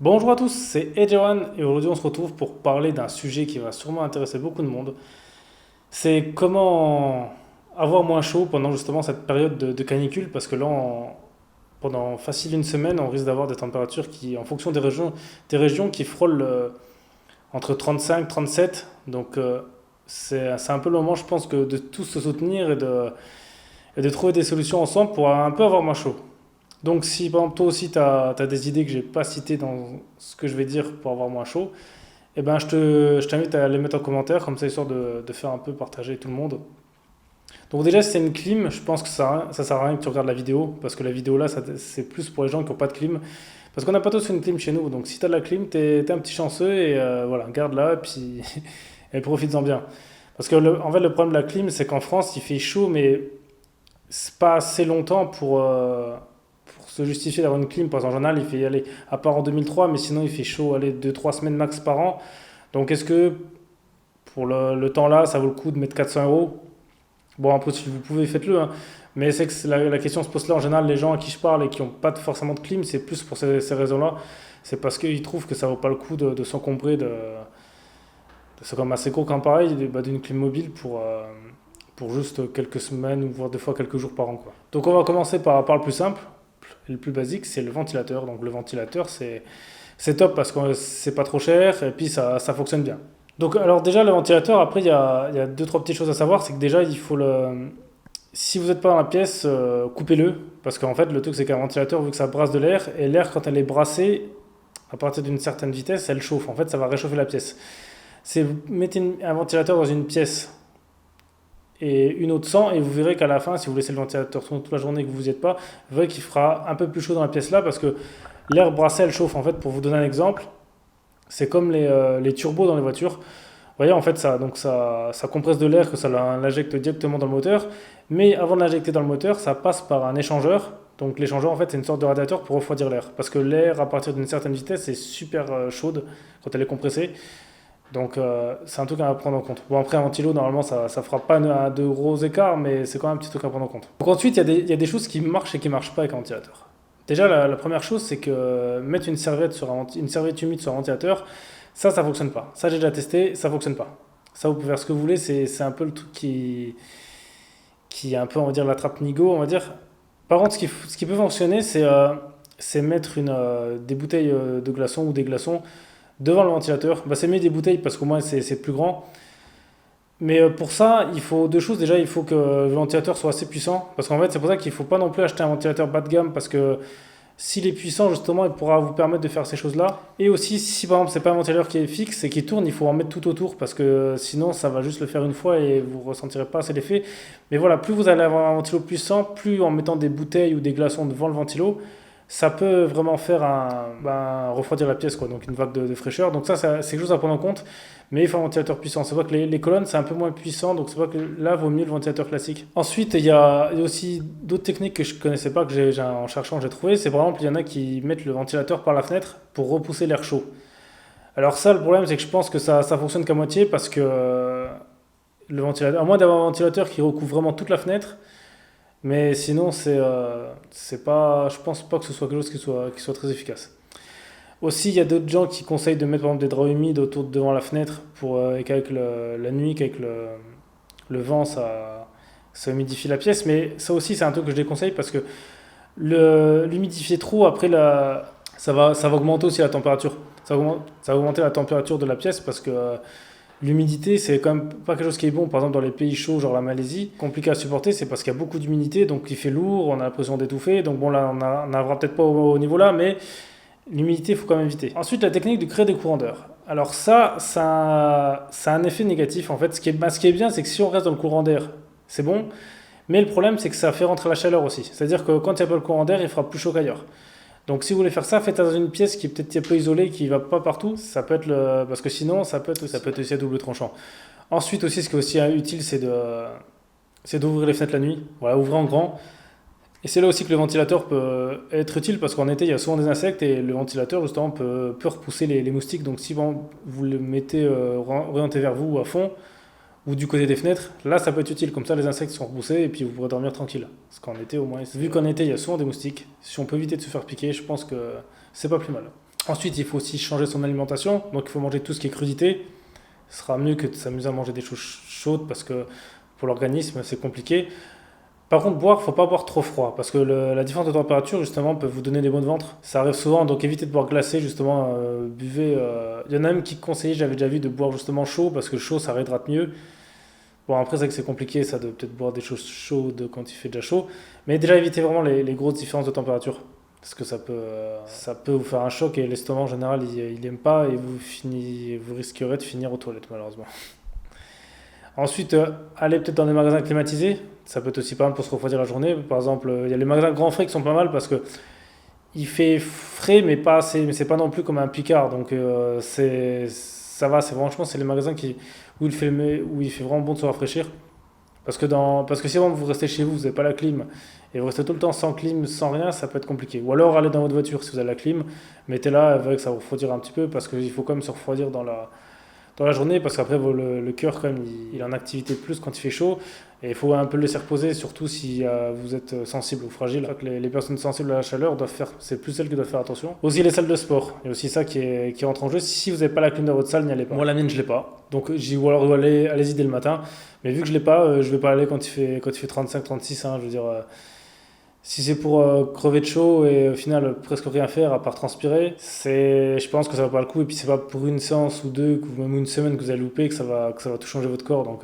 Bonjour à tous, c'est Edgewan et aujourd'hui on se retrouve pour parler d'un sujet qui va sûrement intéresser beaucoup de monde. C'est comment avoir moins chaud pendant justement cette période de canicule parce que là, pendant facile une semaine, on risque d'avoir des températures qui, en fonction des régions qui frôlent entre 35 et 37. Donc c'est un peu le moment, je pense, de tous se soutenir et de trouver des solutions ensemble pour un peu avoir moins chaud. Donc si par exemple toi aussi tu as des idées que j'ai pas citées dans ce que je vais dire pour avoir moins chaud, eh ben je t'invite à les mettre en commentaire, comme ça histoire de faire un peu partager tout le monde. Donc déjà si c'est une clim, je pense que ça sert à rien que tu regardes la vidéo, parce que la vidéo là c'est plus pour les gens qui n'ont pas de clim. Parce qu'on n'a pas tous une clim chez nous, donc si tu as de la clim, t'es un petit chanceux et voilà, garde-la et puis et profites-en bien. Parce que en fait le problème de la clim c'est qu'en France il fait chaud mais c'est pas assez longtemps pour se justifier d'avoir une clim. Parce qu'en général, il fait y aller, à part en 2003, mais sinon il fait chaud, allez, 2-3 semaines max par an. Donc est-ce que pour le temps là, ça vaut le coup de mettre 400 euros? Bon, un peu si vous pouvez, faites-le, hein. Mais c'est que la question se pose là en général, les gens à qui je parle et qui n'ont pas forcément de clim, c'est plus pour ces raisons-là. C'est parce qu'ils trouvent que ça vaut pas le coup de s'encombrer c'est quand même assez gros comme pareil, d'une clim mobile pour juste quelques semaines ou voire des fois quelques jours par an, quoi. Donc on va commencer par le plus simple et le plus basique, c'est le ventilateur. Donc le ventilateur, c'est top parce que c'est pas trop cher et puis ça fonctionne bien. Donc alors déjà le ventilateur, après il y a deux trois petites choses à savoir, c'est que déjà il faut si vous n'êtes pas dans la pièce, coupez-le parce qu'en fait le truc c'est qu'un ventilateur, vu que ça brasse de l'air, et l'air quand elle est brassée à partir d'une certaine vitesse, elle chauffe. En fait, ça va réchauffer la pièce. C'est vous mettez un ventilateur dans une pièce et une autre sans, et vous verrez qu'à la fin, si vous laissez le ventilateur tourner toute la journée et que vous n'y êtes pas, vous verrez qu'il fera un peu plus chaud dans la pièce là, parce que l'air brassé, elle chauffe. En fait, pour vous donner un exemple, c'est comme les turbos dans les voitures. Vous voyez, en fait, ça compresse de l'air, que ça l'injecte directement dans le moteur, mais avant de l'injecter dans le moteur, ça passe par un échangeur. Donc l'échangeur, en fait, c'est une sorte de radiateur pour refroidir l'air, parce que l'air, à partir d'une certaine vitesse, est super chaude quand elle est compressée. Donc c'est un truc à prendre en compte. Bon, après un ventilo, normalement ça fera pas de gros écarts, mais c'est quand même un petit truc à prendre en compte. Donc ensuite, il y a des choses qui marchent et qui marchent pas avec un ventilateur. Déjà, la première chose, c'est que mettre une serviette humide sur un ventilateur, ça fonctionne pas. Ça j'ai déjà testé, ça fonctionne pas. Ça vous pouvez faire ce que vous voulez, c'est un peu le truc qui est un peu, on va dire, la trappe nigo, on va dire. Par contre, ce qui peut fonctionner, c'est mettre des bouteilles de glaçons ou des glaçons devant le ventilateur. Bah, c'est mieux des bouteilles parce qu'au moins c'est plus grand. Mais pour ça, il faut deux choses. Déjà, il faut que le ventilateur soit assez puissant. Parce qu'en fait, c'est pour ça qu'il ne faut pas non plus acheter un ventilateur bas de gamme. Parce que s'il est puissant, justement, il pourra vous permettre de faire ces choses-là. Et aussi, si par exemple, c'est pas un ventilateur qui est fixe et qui tourne, il faut en mettre tout autour. Parce que sinon, ça va juste le faire une fois et vous ne ressentirez pas assez l'effet. Mais voilà, plus vous allez avoir un ventilo puissant, plus en mettant des bouteilles ou des glaçons devant le ventilo, ça peut vraiment faire refroidir la pièce, quoi, donc une vague de fraîcheur. Donc ça, c'est quelque chose à prendre en compte, mais il faut un ventilateur puissant. C'est vrai que les colonnes, c'est un peu moins puissant, donc c'est vrai que là, vaut mieux le ventilateur classique. Ensuite, il y a aussi d'autres techniques que je connaissais pas, en cherchant, j'ai trouvé. C'est par exemple, il y en a qui mettent le ventilateur par la fenêtre pour repousser l'air chaud. Alors ça, le problème, c'est que je pense que ça fonctionne qu'à moitié, parce que le ventilateur, à moins d'avoir un ventilateur qui recouvre vraiment toute la fenêtre, mais sinon, c'est pas, je pense pas que ce soit quelque chose qui soit très efficace. Aussi, il y a d'autres gens qui conseillent de mettre par exemple des draps humides devant la fenêtre et qu'avec la nuit, qu'avec le vent, ça humidifie la pièce. Mais ça aussi, c'est un truc que je déconseille parce que l'humidifier trop, après, ça va augmenter aussi la température. Ça va augmenter la température de la pièce parce que l'humidité, c'est quand même pas quelque chose qui est bon. Par exemple, dans les pays chauds, genre la Malaisie, compliqué à supporter, c'est parce qu'il y a beaucoup d'humidité, donc il fait lourd, on a l'impression d'étouffer. Donc bon, là, on n'arrivera peut-être pas au niveau là, mais l'humidité, il faut quand même éviter. Ensuite, la technique de créer des courants d'air. Alors ça a un effet négatif en fait. Ce qui est bien, c'est que si on reste dans le courant d'air, c'est bon. Mais le problème, c'est que ça fait rentrer la chaleur aussi. C'est-à-dire que quand il n'y a pas le courant d'air, il fera plus chaud qu'ailleurs. Donc si vous voulez faire ça, faites ça dans une pièce qui est peut-être un peu isolée, qui ne va pas partout. Ça peut être parce que sinon, ça peut être aussi à double tranchant. Ensuite aussi, ce qui est aussi utile, c'est d'ouvrir les fenêtres la nuit. Voilà, ouvrez en grand. Et c'est là aussi que le ventilateur peut être utile parce qu'en été, il y a souvent des insectes et le ventilateur, justement, peut repousser les moustiques. Donc si vous le mettez orienté vers vous à fond ou du côté des fenêtres, là, ça peut être utile. Comme ça, les insectes sont repoussés et puis vous pourrez dormir tranquille. Parce qu'en été, au moins, vu qu'en été, il y a souvent des moustiques, si on peut éviter de se faire piquer, je pense que c'est pas plus mal. Ensuite, il faut aussi changer son alimentation, donc il faut manger tout ce qui est crudité. Ce sera mieux que de s'amuser à manger des choses chaudes parce que pour l'organisme, c'est compliqué. Par contre, boire, faut pas boire trop froid parce que la différence de température, justement, peut vous donner des maux de ventre. Ça arrive souvent, donc évitez de boire glacé, justement, buvez. Il y en a même qui conseillent, j'avais déjà vu, de boire justement chaud parce que chaud, ça réhydrate mieux. Bon, après, c'est vrai que c'est compliqué, ça, de peut-être boire des choses chaudes quand il fait déjà chaud. Mais déjà, évitez vraiment les grosses différences de température. Parce que ça peut vous faire un choc et l'estomac en général il aime pas et vous risquerez de finir aux toilettes malheureusement. Ensuite, allez peut-être dans des magasins climatisés. Ça peut être aussi pas mal pour se refroidir la journée. Par exemple, il y a les magasins grand frais qui sont pas mal parce que il fait frais mais pas assez, mais c'est pas non plus comme un Picard. Donc ça va, franchement c'est les magasins où il fait vraiment bon de se rafraîchir. Parce que si vraiment vous restez chez vous, vous n'avez pas la clim, et vous restez tout le temps sans clim, sans rien, ça peut être compliqué. Ou alors allez dans votre voiture si vous avez la clim, mettez-la avec ça vous refroidira un petit peu, parce qu'il faut quand même se refroidir dans la journée, parce qu'après le cœur quand même, il est en activité plus quand il fait chaud, et il faut un peu le laisser reposer, surtout si vous êtes sensible ou fragile. Je crois que les personnes sensibles à la chaleur c'est plus celles qui doivent faire attention. Aussi les salles de sport, il y a aussi ça qui entre en jeu. Si vous n'avez pas la clim dans votre salle, n'y allez pas. Moi la mienne je l'ai pas, donc ou alors allez-y dès le matin. Mais vu que je l'ai pas, je vais pas aller quand il fait 35-36. Hein, je veux dire, si c'est pour crever de chaud et au final presque rien faire à part transpirer, je pense que ça va pas le coup. Et puis c'est pas pour une séance ou deux, ou même une semaine que vous allez louper que ça va tout changer votre corps. Donc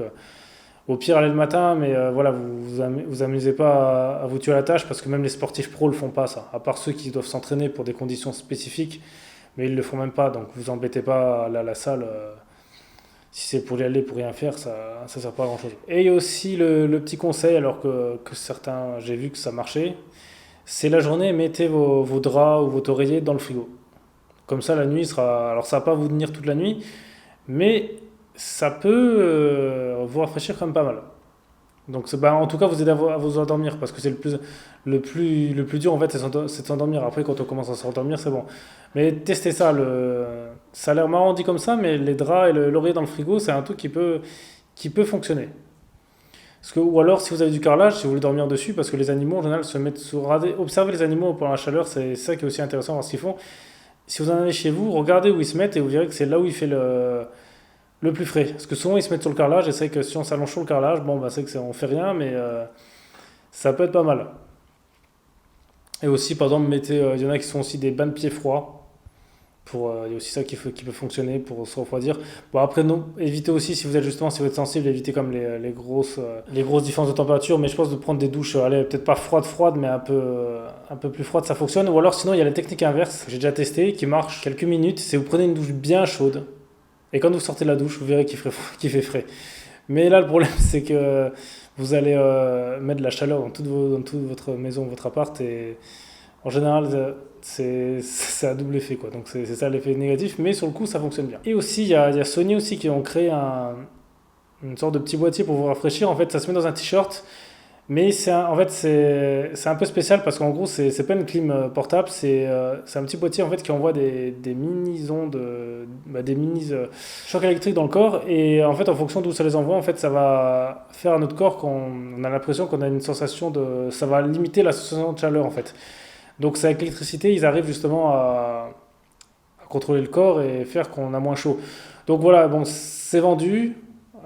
au pire, allez le matin, mais voilà, vous amusez pas à vous tuer à la tâche parce que même les sportifs pros le font pas ça. À part ceux qui doivent s'entraîner pour des conditions spécifiques, mais ils le font même pas. Donc vous embêtez pas à aller à la salle. Si c'est pour y aller, pour rien faire, ça sert pas à grand chose. Et il y a aussi le petit conseil, alors que certains, j'ai vu que ça marchait, c'est la journée, mettez vos draps ou votre oreiller dans le frigo. Comme ça, la nuit sera. Alors, ça va pas vous tenir toute la nuit, mais ça peut vous rafraîchir quand même pas mal. Donc, en tout cas, vous aider à vous endormir, parce que c'est le plus dur, en fait, c'est de s'endormir. Après, quand on commence à s'endormir, c'est bon. Mais testez ça. Ça a l'air marrant dit comme ça, mais les draps et l'oreiller dans le frigo, c'est un truc qui peut fonctionner. Ou alors, si vous avez du carrelage, si vous voulez dormir dessus, parce que les animaux, en général, se mettent sur. Observez les animaux pendant la chaleur, c'est ça qui est aussi intéressant, voir ce qu'ils font. Si vous en avez chez vous, regardez où ils se mettent et vous verrez que c'est là où il fait le plus frais. Parce que souvent, ils se mettent sur le carrelage, et c'est vrai que si on s'allonge sur le carrelage, bon, bah, c'est que on fait rien, mais ça peut être pas mal. Et aussi, par exemple, il y en a qui sont aussi des bains de pieds froids. Il y a aussi ça qui peut fonctionner pour se refroidir. Bon, après, non, évitez aussi, si vous êtes sensible, évitez comme les grosses différences de température. Mais je pense de prendre des douches, allez, peut-être pas froides, mais un peu plus froides, ça fonctionne. Ou alors, sinon, il y a la technique inverse, que j'ai déjà testé, qui marche quelques minutes. C'est vous prenez une douche bien chaude. Et quand vous sortez de la douche, vous verrez qu'il fait frais. Mais là, le problème, c'est que vous allez mettre de la chaleur dans toute votre maison, votre appart. Et en général, c'est à double effet, quoi. Donc c'est ça l'effet négatif, mais sur le coup, ça fonctionne bien. Et aussi, il y a Sony aussi qui ont créé une sorte de petit boîtier pour vous rafraîchir. En fait, ça se met dans un t-shirt, mais en fait, c'est un peu spécial parce qu'en gros, c'est pas une clim portable, c'est un petit boîtier en fait qui envoie des mini-ondes, des mini-chocs électriques dans le corps. Et en fait, en fonction d'où ça les envoie, en fait, ça va faire à notre corps qu'on a l'impression qu'on a une sensation de. Ça va limiter la sensation de chaleur en fait. Donc, c'est avec l'électricité, ils arrivent justement à contrôler le corps et faire qu'on a moins chaud. Donc voilà, bon, c'est vendu.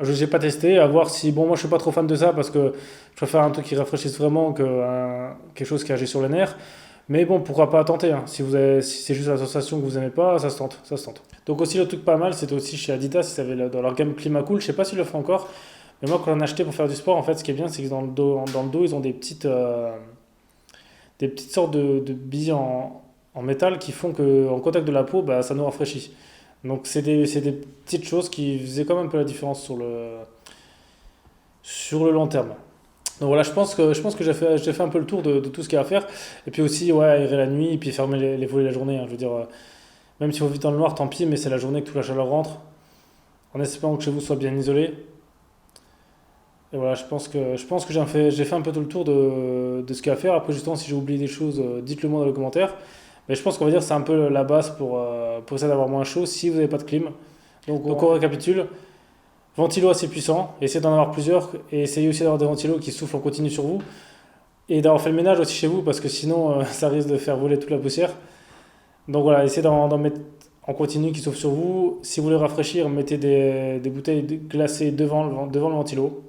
Je n'ai pas testé, à voir si. Bon, moi je suis pas trop fan de ça parce que je préfère un truc qui rafraîchisse vraiment que quelque chose qui agit sur les nerfs. Mais bon, pourquoi pas tenter, hein. Si c'est juste la sensation que vous aimez pas, ça se tente, ça se tente. Donc aussi le truc pas mal, c'était aussi chez Adidas, ils avaient dans leur gamme Climacool, je sais pas s'ils le font encore, mais moi quand on a acheté pour faire du sport, en fait, ce qui est bien, c'est que dans le dos, ils ont des petites sortes de billes en métal qui font qu'en contact de la peau, bah, ça nous rafraîchit. Donc c'est des petites choses qui faisaient quand même un peu la différence sur le long terme. Donc voilà, je pense que j'ai fait un peu le tour de tout ce qu'il y a à faire. Et puis aussi, ouais, aérer la nuit et puis fermer les volets la journée, hein. Je veux dire, même si vous vivez dans le noir, tant pis, mais c'est la journée que toute la chaleur rentre, en espérant que chez vous soit bien isolé. Et voilà, je pense que j'ai fait un peu tout le tour de ce qu'il y a à faire. Après, justement, si j'ai oublié des choses, dites-le moi dans les commentaires. Mais je pense qu'on va dire que c'est un peu la base pour essayer d'avoir moins chaud si vous n'avez pas de clim. Donc on récapitule. Ventilo assez puissant, essayez d'en avoir plusieurs et essayez aussi d'avoir des ventilos qui soufflent en continu sur vous et d'avoir fait le ménage aussi chez vous parce que sinon ça risque de faire voler toute la poussière. Donc voilà, essayez d'en mettre en continu qui s'ouvre sur vous. Si vous voulez rafraîchir, mettez des bouteilles glacées devant le ventilo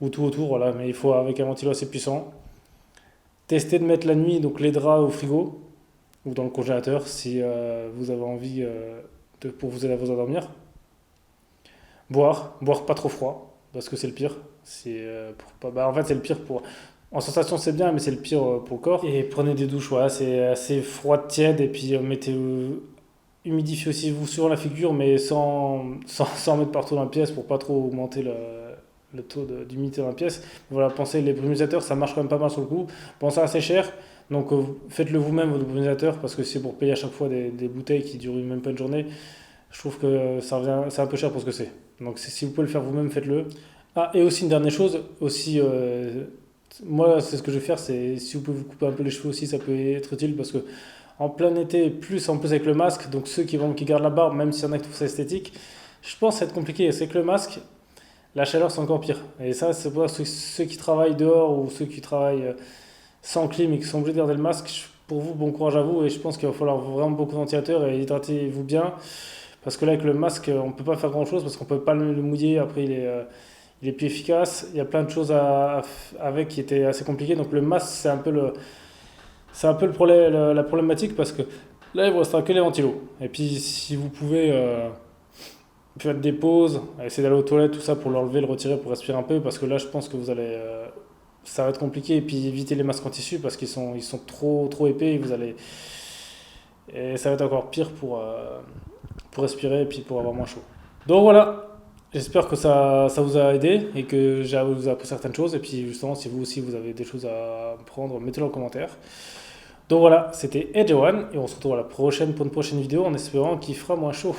ou tout autour, voilà, mais il faut avec un ventilo assez puissant. Testez de mettre la nuit donc les draps au frigo ou dans le congélateur si vous avez envie pour vous aider à vous endormir. Boire pas trop froid parce que c'est le pire. En fait, c'est le pire pour. En sensation, c'est bien, mais c'est le pire pour le corps. Et prenez des douches, voilà, c'est assez froid, tiède, et puis humidifiez aussi vous sur la figure, mais sans mettre partout dans la pièce pour pas trop augmenter le taux d'humidité dans la pièce. Voilà, pensez, les brumisateurs, ça marche quand même pas mal sur le coup. Bon, c'est assez cher, donc faites-le vous-même, votre brumisateur, parce que c'est pour payer à chaque fois des bouteilles qui durent même pas une journée. Je trouve que c'est un peu cher pour ce que c'est. Donc si vous pouvez le faire vous-même, faites-le. Ah, et aussi une dernière chose, aussi, moi, c'est ce que je vais faire, c'est si vous pouvez vous couper un peu les cheveux aussi, ça peut être utile parce que en plein été, plus en plus avec le masque, donc ceux qui gardent la barbe, même s'il y en a qui trouvent ça esthétique, je pense que ça va être compliqué. C'est que le masque, la chaleur, c'est encore pire. Et ça, c'est pour ceux qui travaillent dehors ou ceux qui travaillent sans clim et qui sont obligés de garder le masque. Pour vous, bon courage à vous. Et je pense qu'il va falloir vraiment beaucoup de ventilateurs et hydratez-vous bien. Parce que là, avec le masque, on ne peut pas faire grand-chose parce qu'on ne peut pas le mouiller. Après, il est plus efficace. Il y a plein de choses avec qui étaient assez compliquées. Donc le masque, c'est un peu le problème, la problématique parce que là, il vous restera que les ventilos. Et puis, si vous pouvez faire des pauses, essayer d'aller aux toilettes, tout ça pour l'enlever, le retirer, pour respirer un peu, parce que là, je pense que ça va être compliqué. Et puis, éviter les masques en tissu parce qu'ils sont trop épais et ça va être encore pire pour respirer et puis pour avoir moins chaud. Donc voilà, j'espère que ça vous a aidé et que j'ai vous a appris certaines choses. Et puis justement, si vous aussi vous avez des choses à prendre, mettez-le en commentaire. Donc voilà, c'était Edgewan et on se retrouve à la prochaine pour une prochaine vidéo en espérant qu'il fera moins chaud.